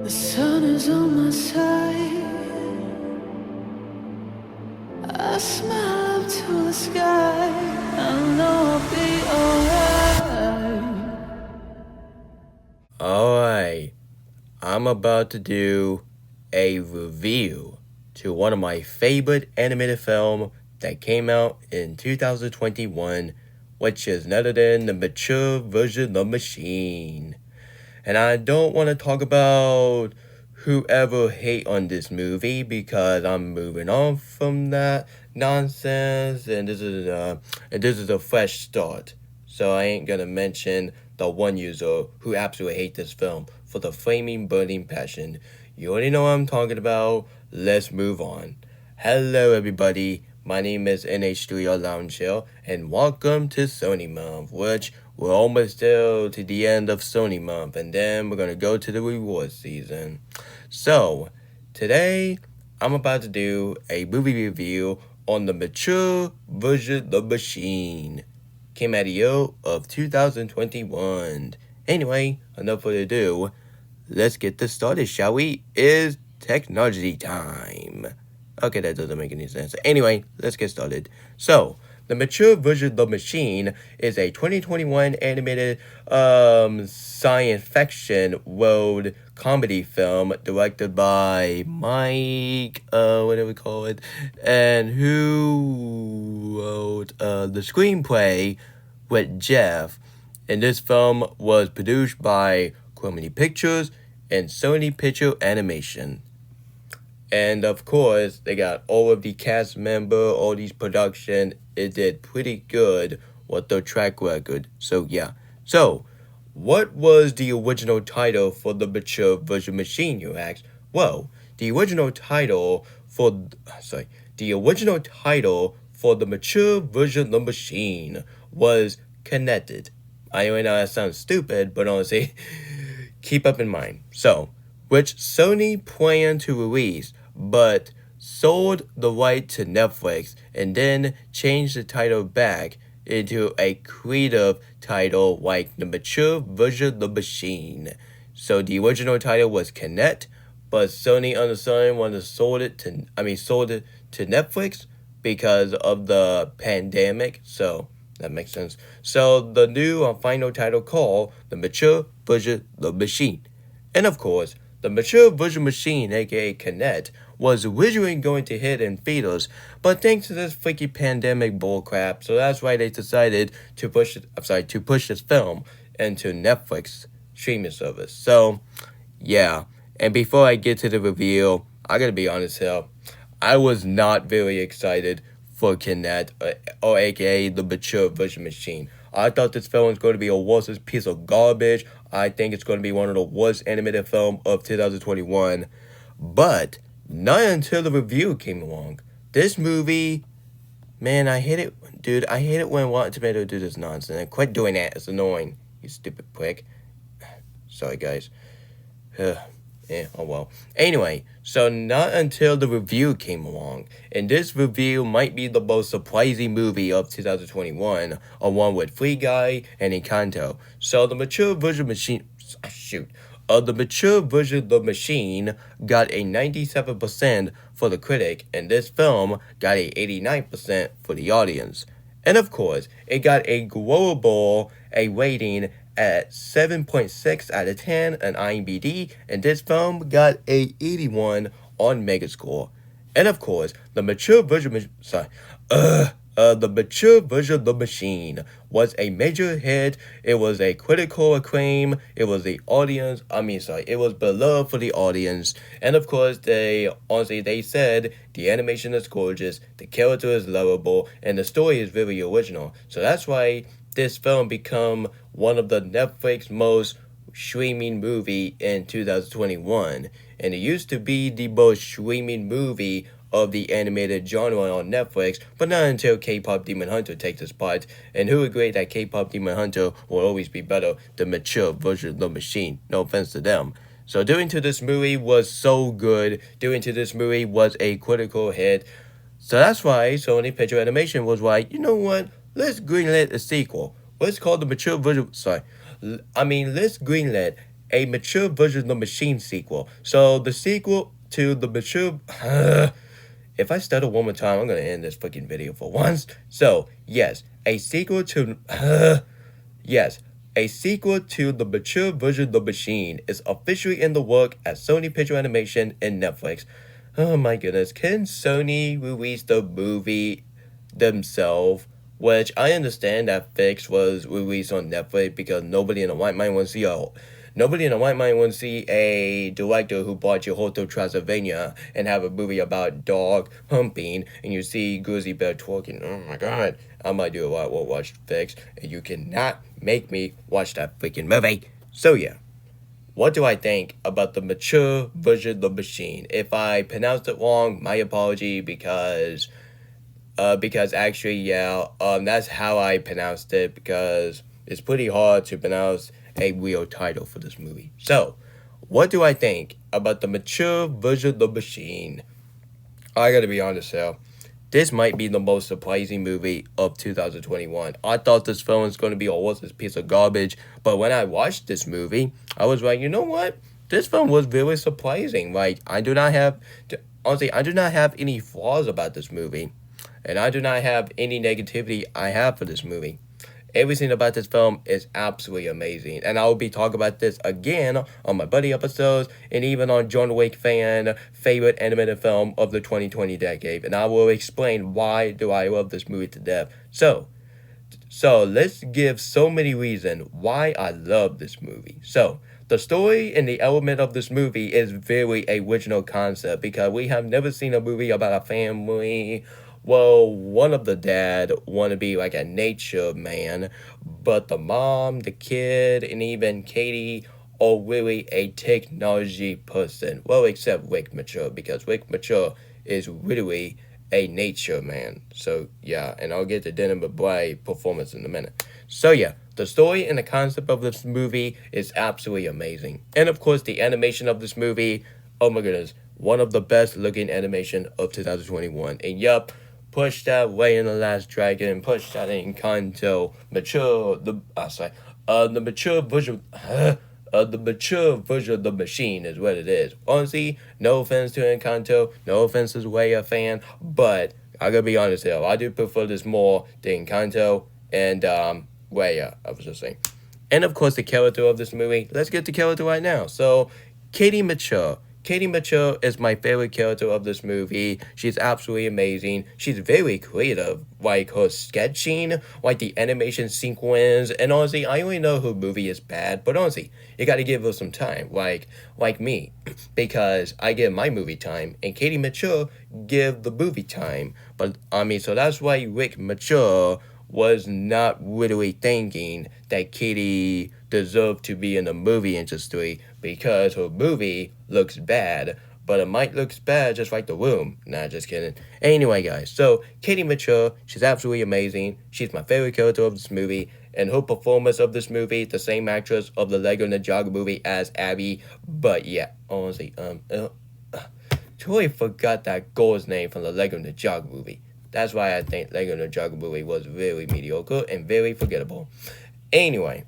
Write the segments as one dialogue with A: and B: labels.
A: The sun is on my side. I smile up to the sky. I know I'll be alright.
B: Alright, I'm about to do a review to one of my favorite animated film that came out in 2021, which is none other than the mature version of the machine. And I don't want to talk about whoever hate on this movie because I'm moving on from that nonsense, and this is a fresh start. So I ain't gonna mention the one user who absolutely hate this film for the flaming burning passion. You already know what I'm talking about. Let's move on. Hello everybody, my name is NH3 Lounge Show, and welcome to Sony Month, which we're almost still to the end of Sony Month, and then we're gonna go to the reward season. So, today I'm about to do a movie review on the mature version of the machine. Came out the year of 2021. Anyway, enough further ado, let's get this started, shall we? It's technology time. Okay, that doesn't make any sense. Anyway, let's get started. So, the mature version of the machine is a 2021 animated science fiction world comedy film directed by Mike, what do we call it? And who wrote the screenplay with Jeff. And this film was produced by Comedy Pictures and Sony Picture Animation. And of course, they got all of the cast member, all these production. It did pretty good with their track record. So yeah. So, what was the original title for the mature version machine, you ask? Well, the original title for the mature version of the machine was Connected. I know that sounds stupid, but honestly, keep up in mind. So, which Sony planned to release, but sold the right to Netflix and then changed the title back into a creative title like the mature version of the machine. So the original title was Connect, but Sony on the side wanted to sold it to Netflix because of the pandemic. So that makes sense. So the new final title called the mature version of the machine. And of course, the mature version machine, aka Connect, was originally going to hit in theaters, but thanks to this freaky pandemic bullcrap, so that's why they decided to push this film into Netflix streaming service. So, yeah. And before I get to the review, I gotta be honest here, I was not very excited for Connect, or aka the mature version machine. I thought this film was going to be a worthless piece of garbage. I think it's going to be one of the worst animated film of 2021. But not until the review came along. This movie, man, I hate it, dude. I hate it when Rotten Tomato do this nonsense. Quit doing that. It's annoying. You stupid prick. Sorry, guys. Oh well. Anyway, so not until the review came along, and this review might be the most surprising movie of 2021, along with Free Guy and Encanto. So the mature version machine, the mature version of the machine got a 97% for the critic, and this film got a 89% for the audience. And of course, it got a rating at 7.6 out of 10 on IMDb, and this film got a 81 on Megascore. And of course, the mature version of the machine was a major hit. It was a critical acclaim. It was it was beloved for the audience. And of course, they said the animation is gorgeous, the character is lovable, and the story is very original. So that's why this film become one of the Netflix most streaming movie in 2021. And it used to be the most streaming movie of the animated genre on Netflix, but not until K-Pop Demon Hunter takes its part. And who agreed that K-Pop Demon Hunter will always be better than mature version of the machine? No offense to them. So doing to this movie was so good. Doing to this movie was a critical hit. So that's why Sony Picture Animation was like, you know what? Let's greenlit a sequel. Let's call the mature version. Let's greenlit a mature version of the Machine sequel. So the sequel to the mature. If I stutter one more time, I'm gonna end this fucking video for once. So yes, a sequel to. Yes, a sequel to the mature version of the Machine is officially in the work at Sony Picture Animation and Netflix. Oh my goodness, can Sony release the movie themselves? Which I understand that Fix was released on Netflix because nobody in the white mind wants to see a director who bought your Hotel Transylvania and have a movie about dog humping and you see Grizzly Bear twerking. Oh my god, I might do a lot will watch Fix and you cannot make me watch that freaking movie. So yeah. What do I think about the mature version of the Machine? If I pronounced it wrong, my apology because actually, yeah, that's how I pronounced it because it's pretty hard to pronounce a real title for this movie. So, what do I think about the mature version of the Machine? I gotta be honest here. This might be the most surprising movie of 2021. I thought this film was going to be a worthless piece of garbage, but when I watched this movie, I was like, you know what? This film was very surprising. Like, honestly, I do not have any flaws about this movie, and I do not have any negativity I have for this movie. Everything about this film is absolutely amazing. And I will be talking about this again on my buddy episodes and even on John Wick fan favorite animated film of the 2020 decade. And I will explain why do I love this movie to death. So let's give so many reasons why I love this movie. So the story and the element of this movie is very original concept because we have never seen a movie about a family. Well, one of the dad want to be like a nature man, but the mom, the kid, and even Katie are really a technology person. Well, except Rick Mature, because Rick Mature is really a nature man. So, yeah, and I'll get to Denver Bray performance in a minute. So, yeah, the story and the concept of this movie is absolutely amazing. And, of course, the animation of this movie, oh my goodness, one of the best looking animation of 2021. And, yup, push that way in The Last Dragon, push that in Kanto, the mature version, the mature version of the Machine is what it is. Honestly, no offense to Encanto, no offense to Way a fan, but I gotta be honest here, I do prefer this more than Encanto and Raya, I was just saying. And of course, the character of this movie. Let's get to character right now. So, Katie Mature. Katie Mature is my favorite character of this movie. She's absolutely amazing. She's very creative. Like her sketching, like the animation sequence. And honestly, I only know her movie is bad. But honestly, you gotta give her some time. Like me. Because I give my movie time. And Katie Mature give the movie time. But so that's why Rick Mature was not really thinking that Katie deserved to be in the movie industry because her movie looks bad, but it might look bad just like The Room. Nah, just kidding. Anyway, guys, so Katie Mature, she's absolutely amazing. She's my favorite character of this movie, and her performance of this movie, the same actress of the Lego Ninjago movie as Abby. But yeah, honestly, totally forgot that girl's name from the Lego Ninjago movie. That's why I think Lego Ninjago movie was very mediocre and very forgettable. Anyway,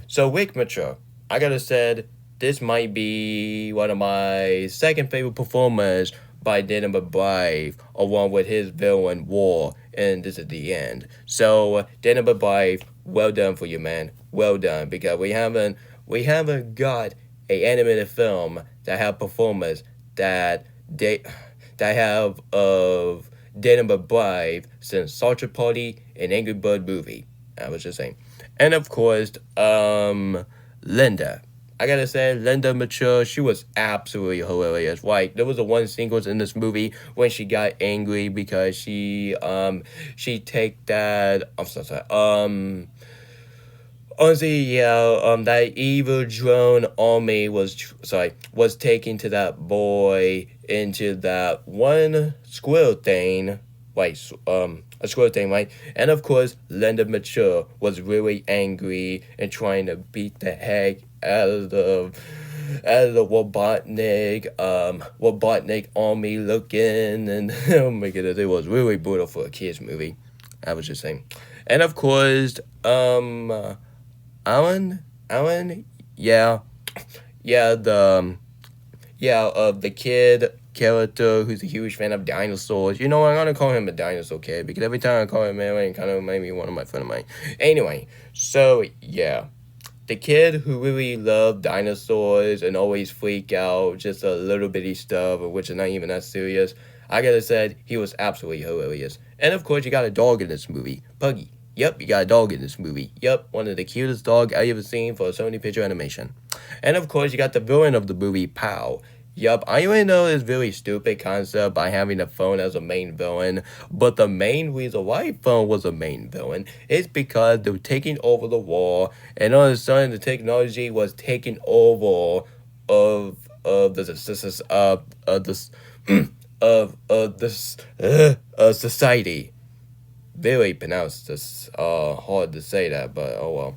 B: so Rick Mature, I gotta said, this might be one of my second favorite performers by Denver Brave, along with his villain War, and this is the end. So Denver Brave, well done for you, man. Well done, because we haven't got a animated film that have performers that have of Denver Brave since Soldier Party and Angry Bird movie. I was just saying. And of course, Linda. I gotta say, Linda Mature, she was absolutely hilarious. Like, there was a one sequence in this movie when she got angry because she take that, I'm so sorry, honestly, yeah, that evil drone army was taking to that boy into that one squirrel thing, like, a squirrel thing, right? And of course, Linda Mature was really angry and trying to beat the heck out of the Robotnik army looking, and oh my goodness, it was really brutal for a kids movie. I was just saying. And of course, Alan, yeah, the kid character who's a huge fan of dinosaurs. You know, I'm gonna call him a dinosaur kid because every time I call him man, it kind of made me one of my friend of mine. Anyway, so yeah, the kid who really loved dinosaurs and always freak out just a little bitty stuff, which is not even that serious. I gotta say, he was absolutely hilarious. And of course, you got a dog in this movie, Puggy. Yep, you got a dog in this movie. Yep, one of the cutest dog I ever seen for a Sony picture animation. And of course, you got the villain of the movie, Pow. Yup, I already know it's really stupid concept by having the phone as a main villain, but the main reason why phone was a main villain is because they were taking over the war, and all of a sudden the technology was taking over of this of this society. Really pronounced this hard to say that, but oh well.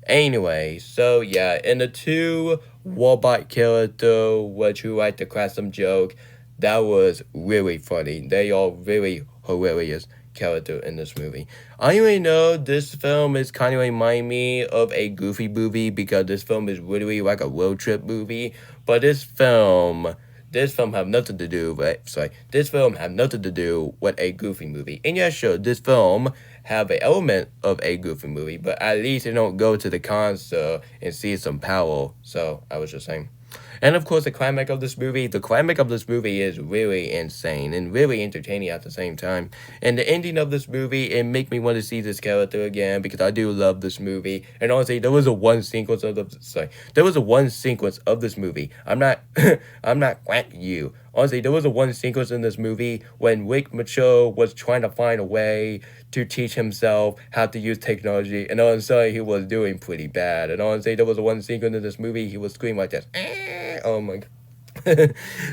B: Anyway, so yeah, in the two robot character which you like to crack some joke, that was really funny. They are really hilarious character in this movie. I already know this film is kind of remind me of a Goofy movie because this film is really like a road trip movie, but this film have nothing to do with this film have nothing to do with a Goofy movie. And yeah, sure, this film have an element of a Goofy movie, but at least they don't go to the concert and see some power. So I was just saying. And of course, the climax of this movie is really insane and really entertaining at the same time. And the ending of this movie, it make me want to see this character again because I do love this movie. And honestly, there was a one sequence of this movie. I'm not quacking you. Honestly, there was a one sequence in this movie when Rick Macho was trying to find a way to teach himself how to use technology, and all of a sudden he was doing pretty bad. And honestly, there was a one sequence in this movie he was screaming like this. Oh my god.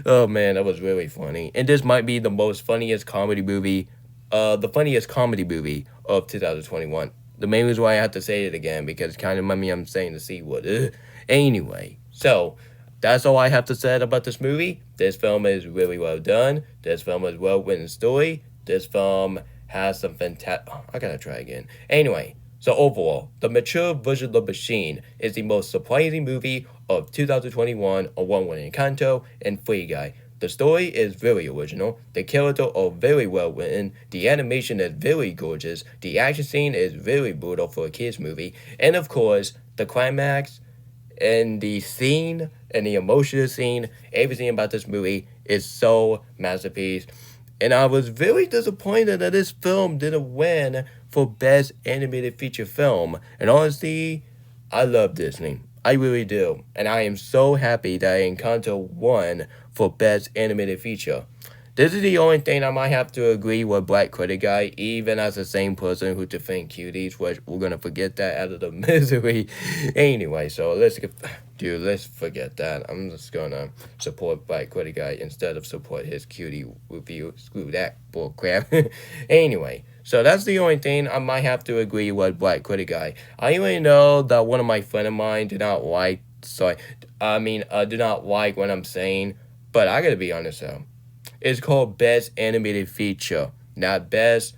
B: Oh man, that was really funny. And this might be the funniest comedy movie of 2021. The main reason why I have to say it again because kind of mommy I'm saying the C word. Anyway, so that's all I have to say about this movie. This film is really well done. This film is well written story. This film has some fantastic. Oh, I gotta try again. Anyway, so overall, the mature version of The Machine is the most surprising movie of 2021 along with Encanto and Free Guy. The story is very original, the characters are very well written, the animation is very gorgeous, the action scene is very brutal for a kids movie, and of course, the climax and the scene and the emotional scene, everything about this movie is so masterpiece. And I was very disappointed that this film didn't win for Best Animated Feature Film. And honestly, I love Disney. I really do. And I am so happy that Encanto won for Best Animated Feature. This is the only thing I might have to agree with Black Critic Guy, even as the same person who defend cuties, which we're gonna forget that out of the misery. Anyway, so let's forget that. I'm just gonna support Black Critic Guy instead of support his cutie review. Screw that bullcrap. Anyway, so that's the only thing I might have to agree with Black Critic Guy. I only know that one of my friend of mine did not like what I'm saying, but I gotta be honest though. It's called Best Animated Feature, not Best.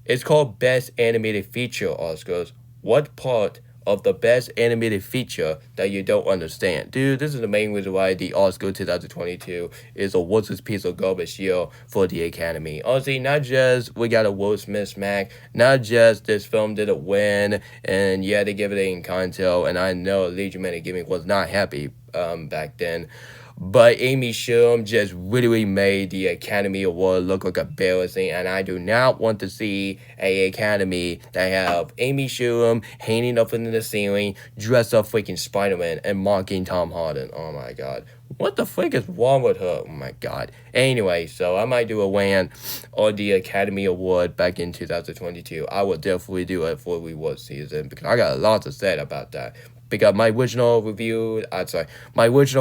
B: It's called Best Animated Feature, Oscars. What part of the Best Animated Feature that you don't understand? Dude, this is the main reason why the Oscar 2022 is a worthless piece of garbage year for the Academy. Honestly, not just we got a Will Smith smack, not just this film didn't win, and yeah, they give it a Encanto, and I know Legion Man Giving was not happy back then. But Amy Schumer just really made the Academy Award look like embarrassing, and I do not want to see a Academy that have Amy Schumer hanging up in the ceiling, dressed up freaking Spider-Man, and mocking Tom Holland. Oh my god. What the frick is wrong with her? Oh my god. Anyway, so I might do a rant on the Academy Award back in 2022. I will definitely do it for reward season because I got a lot to say about that. Because my original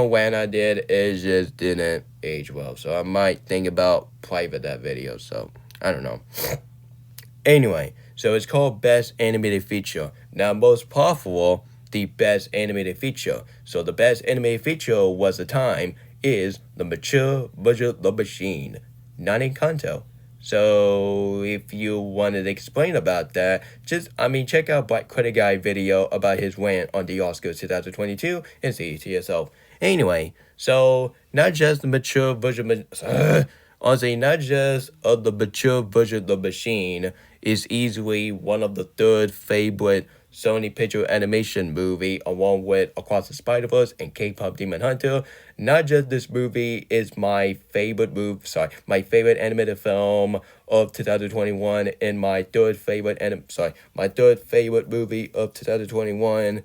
B: rant I did is just didn't age well. So I might think about private that video. So I don't know. Anyway, so it's called Best Animated Feature. Now, most powerful, the Best Animated Feature. So the Best Animated Feature was the time is the mature version of The Machine, not Encanto. So if you wanted to explain about that, check out Black Credit Guy video about his rant on the Oscars 2022 and see it to yourself. Anyway, so not just the mature version, honestly, not just of the mature version of the machine is easily one of the third favorite Sony picture animation movie, along with Across the Spider-Verse and K-pop Demon Hunter. Not just this movie is my favorite my favorite animated film of 2021, and my third favorite movie of 2021.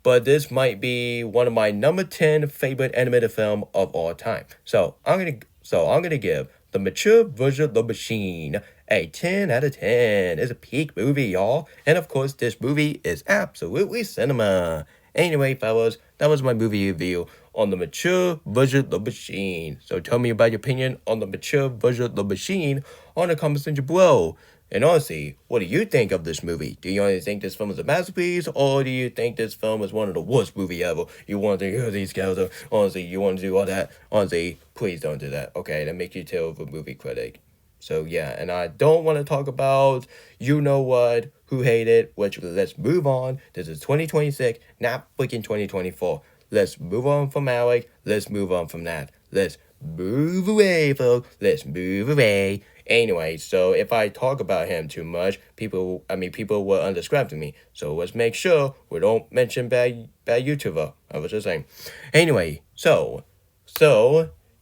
B: But this might be one of my number 10 favorite animated film of all time. So I'm gonna give the mature version of the machine a 10 out of 10. It's a peak movie, y'all. And of course, this movie is absolutely cinema. Anyway, fellas, that was my movie review on the mature version of the machine. So tell me about your opinion on the mature version of the machine on the comment section below. And honestly, what do you think of this movie? Do you only think this film is a masterpiece, or do you think this film is one of the worst movie ever? You want to hear these guys, honestly, you want to do all that? Honestly, please don't do that, okay? That makes you terrible movie critic. So yeah, and I don't want to talk about you know what, who hated, which let's move on. This is 2026, not freaking 2024. Let's move on from Alec. Let's move on from that. Let's move away, folks. Let's move away. Anyway, so if I talk about him too much, people will unsubscribe to me. So let's make sure we don't mention bad YouTuber. I was just saying. Anyway, so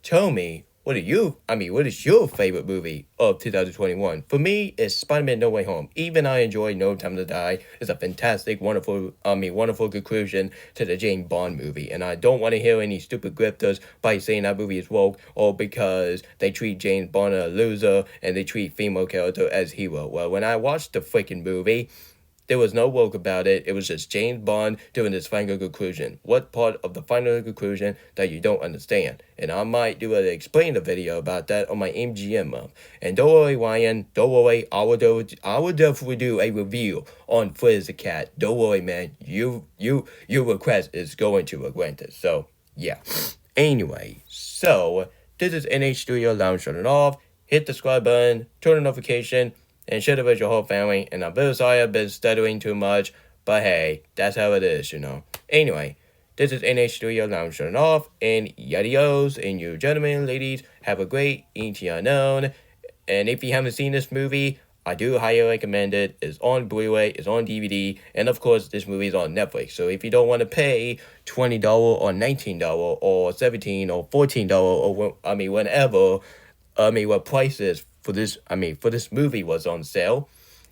B: tell me, what is your favorite movie of 2021? For me, it's Spider-Man No Way Home. Even I enjoy No Time to Die. It's a fantastic, wonderful conclusion to the James Bond movie. And I don't want to hear any stupid grifters by saying that movie is woke, or because they treat James Bond as a loser and they treat female character as hero. Well, when I watched the freaking movie, there was no woke about it. It was just James Bond doing his final conclusion. What part of the final conclusion that you don't understand? And I might do an explain the video about that on my MGM month. And don't worry, Ryan. Don't worry. I will definitely do a review on Frizz the Cat. Don't worry, man. Your request is going to be granted. So yeah. Anyway, so this is NH Studio Lounge shutting off. Hit the subscribe button. Turn on notification. And share it with your whole family. And I'm very sorry I've been stuttering too much, but hey, that's how it is, you know. Anyway, this is NH3 Lounge shutting off, and yadios, and you gentlemen and ladies, have a great Into Unknown. And if you haven't seen this movie, I do highly recommend it. It's on Blu-ray, it's on DVD, and of course, this movie is on Netflix. So if you don't want to pay $20 or $19 or $17 or $14 or whenever, what prices for this movie was on sale,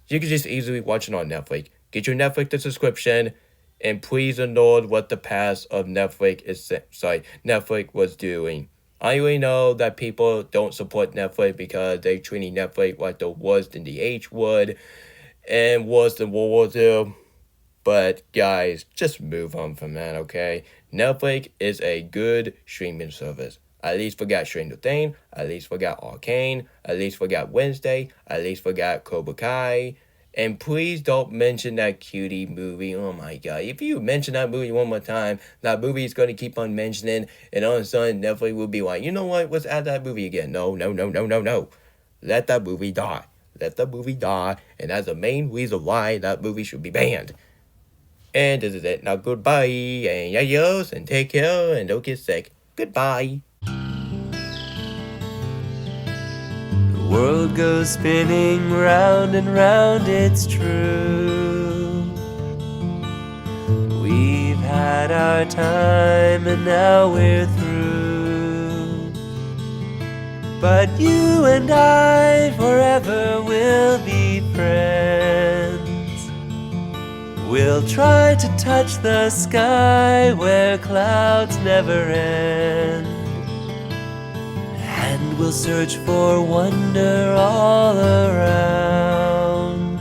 B: you can just easily watch it on Netflix. Get your Netflix subscription, and please ignore what the past of Netflix was doing. I already know that people don't support Netflix because they treating Netflix like the worst in the H would and worse than World War II. But guys, just move on from that, okay? Netflix is a good streaming service. At least forgot Stranger Things, at least forgot Arcane, at least forgot Wednesday, at least forgot Cobra Kai. And please don't mention that cutie movie. Oh my god. If you mention that movie one more time, that movie is going to keep on mentioning, and all of a sudden Netflix will be like, you know what, let's add that movie again. No. Let that movie die. Let that movie die, and that's the main reason why that movie should be banned. And this is it. Now goodbye, and yayos, and take care, and don't get sick. Goodbye.
C: The world goes spinning round and round, it's true. We've had our time and now we're through. But you and I forever will be friends. We'll try to touch the sky where clouds never end. And we'll search for wonder all around.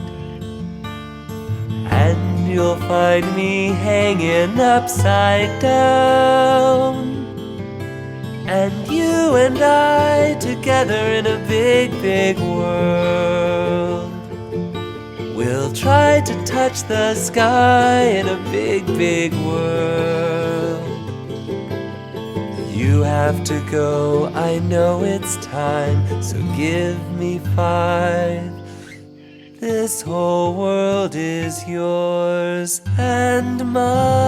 C: And you'll find me hanging upside down. And you and I together in a big, big world. We'll try to touch the sky in a big, big world. You have to go, I know it's time, so give me 5. This whole world is yours and mine.